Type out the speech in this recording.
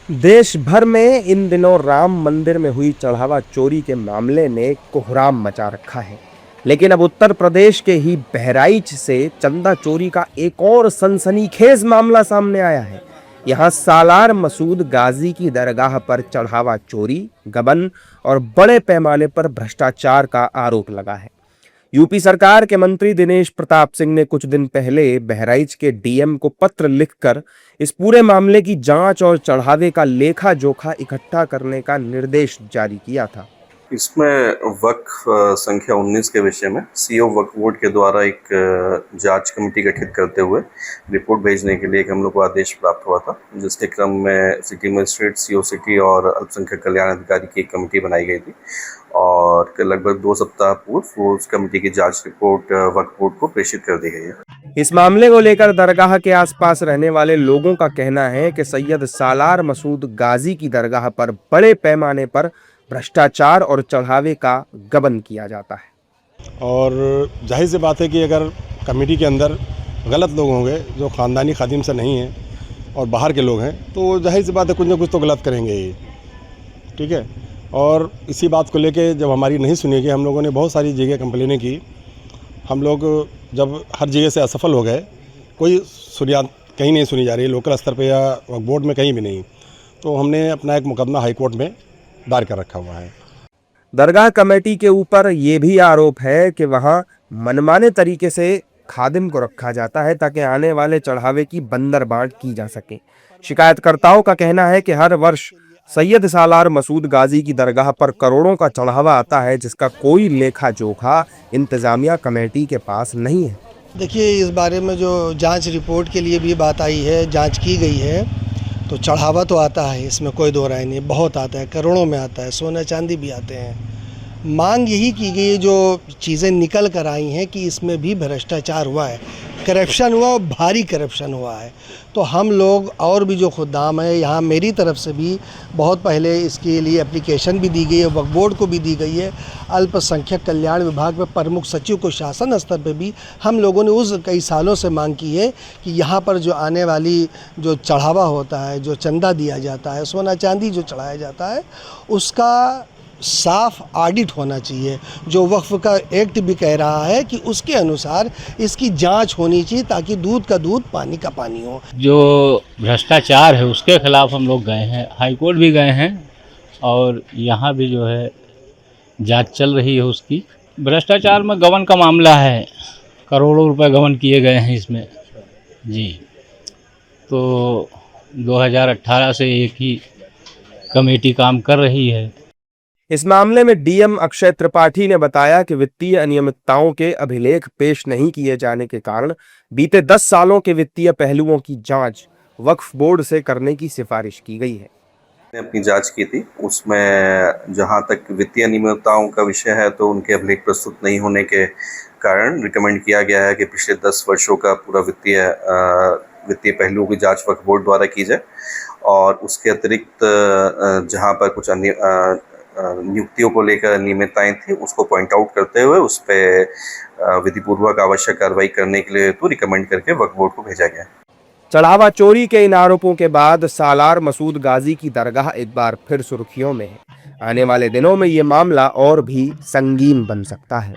देश भर में इन दिनों राम मंदिर में हुई चढ़ावा चोरी के मामले ने कोहराम मचा रखा है। लेकिन अब उत्तर प्रदेश के ही बहराइच से चंदा चोरी का एक और सनसनीखेज मामला सामने आया है। यहां सालार मसूद गाजी की दरगाह पर चढ़ावा चोरी, गबन और बड़े पैमाने पर भ्रष्टाचार का आरोप लगा है। यूपी सरकार के मंत्री दिनेश प्रताप सिंह ने कुछ दिन पहले बहराइच के डीएम को पत्र लिखकर इस पूरे मामले की जांच और चढ़ावे का लेखा जोखा इकट्ठा करने का निर्देश जारी किया था। इसमें वक्फ संख्या 19 के विषय में सीओ वक्फ बोर्ड के द्वारा एक जांच कमेटी गठित करते हुए रिपोर्ट भेजने के लिए एक हम लोग को आदेश प्राप्त हुआ था, जिसके क्रम में सिटी मजिस्ट्रेट, सीओ सिटी और अल्पसंख्यक कल्याण अधिकारी की एक कमेटी बनाई गई थी और लगभग 2 सप्ताह पूर्व उस कमेटी की जांच रिपोर्ट वक्फ बोर्ड को प्रेषित कर दी गई है। इस मामले को लेकर दरगाह के आसपास रहने वाले लोगों का कहना है कि सैयद सालार मसूद गाजी की दरगाह पर बड़े पैमाने पर भ्रष्टाचार और चढ़ावे का गबन किया जाता है। और जाहिर सी बात है कि अगर कमेटी के अंदर गलत लोग होंगे जो ख़ानदानी खादिम से नहीं हैं और बाहर के लोग हैं, तो जाहिर सी बात है कुछ ना कुछ तो गलत करेंगे ही, ठीक है। और इसी बात को लेके जब हमारी नहीं सुनी गई, हम लोगों ने बहुत सारी जगह कंप्लेनें की। हम लोग जब हर जगह से असफल हो गए, कोई सुनियाद कहीं नहीं सुनी जा रही, लोकल स्तर पे या वक्फ बोर्ड में कहीं भी नहीं, तो हमने अपना एक मुकदमा हाई कोर्ट में दायर कर रखा हुआ है। दरगाह कमेटी के ऊपर ये भी आरोप है कि वहां मनमाने तरीके से खादिम को रखा जाता है ताकि आने वाले चढ़ावे की बंदर बांट की जा सके। शिकायतकर्ताओं का कहना है कि हर वर्ष सैयद सालार मसूद गाजी की दरगाह पर करोड़ों का चढ़ावा आता है, जिसका कोई लेखा जोखा इंतजामिया कमेटी के पास नहीं है। देखिए, इस बारे में जो जांच रिपोर्ट के लिए भी बात आई है, जांच की गई है, तो चढ़ावा तो आता है, इसमें कोई दो राय नहीं, बहुत आता है, करोड़ों में आता है, सोना चांदी भी आते हैं। मांग यही की गई, जो चीज़ें निकल कर आई हैं कि इसमें भी भ्रष्टाचार हुआ है, करप्शन हुआ और भारी करप्शन हुआ है। तो हम लोग और भी जो खुदाम है, यहाँ मेरी तरफ से भी बहुत पहले इसके लिए एप्लीकेशन भी दी गई है, वक्फ बोर्ड को भी दी गई है, अल्पसंख्यक कल्याण विभाग में प्रमुख सचिव को शासन स्तर पे भी हम लोगों ने उस कई सालों से मांग की है कि यहाँ पर जो आने वाली जो चढ़ावा होता है, जो चंदा दिया जाता है, सोना चांदी जो चढ़ाया जाता है, उसका साफ ऑडिट होना चाहिए। जो वक्फ का एक्ट भी कह रहा है कि उसके अनुसार इसकी जांच होनी चाहिए, ताकि दूध का दूध पानी का पानी हो। जो भ्रष्टाचार है उसके खिलाफ हम लोग गए हैं, हाई कोर्ट भी गए हैं और यहाँ भी जो है जांच चल रही है उसकी। भ्रष्टाचार में गबन का मामला है, करोड़ों रुपए गबन किए गए हैं इसमें जी। तो 2018 से एक ही कमेटी काम कर रही है। इस मामले में डीएम अक्षय त्रिपाठी ने बताया कि वित्तीय अनियमितताओं के अभिलेख पेश नहीं किए जाने के कारण बीते 10 सालों के वित्तीय पहलुओं की जांच वक्फ बोर्ड से करने की सिफारिश की गई है। अपनी जांच की थी, उसमें जहां तक वित्तीय अनियमितताओं का विषय है तो उनके अभिलेख प्रस्तुत नहीं होने के कारण रिकमेंड किया गया है कि पिछले 10 वर्षों का पूरा वित्तीय पहलुओं की जांच वक्फ बोर्ड द्वारा की जाए। और उसके अतिरिक्त जहां पर कुछ अन्य नियुक्तियों को लेकर अनियमितताएं थी, उसको पॉइंट आउट करते हुए उस पर विधिपूर्वक आवश्यक कार्रवाई करने के लिए तो रिकमेंड करके वक्फ बोर्ड को भेजा गया। चढ़ावा चोरी के इन आरोपों के बाद सालार मसूद गाजी की दरगाह एक बार फिर सुर्खियों में है। आने वाले दिनों में ये मामला और भी संगीन बन सकता है।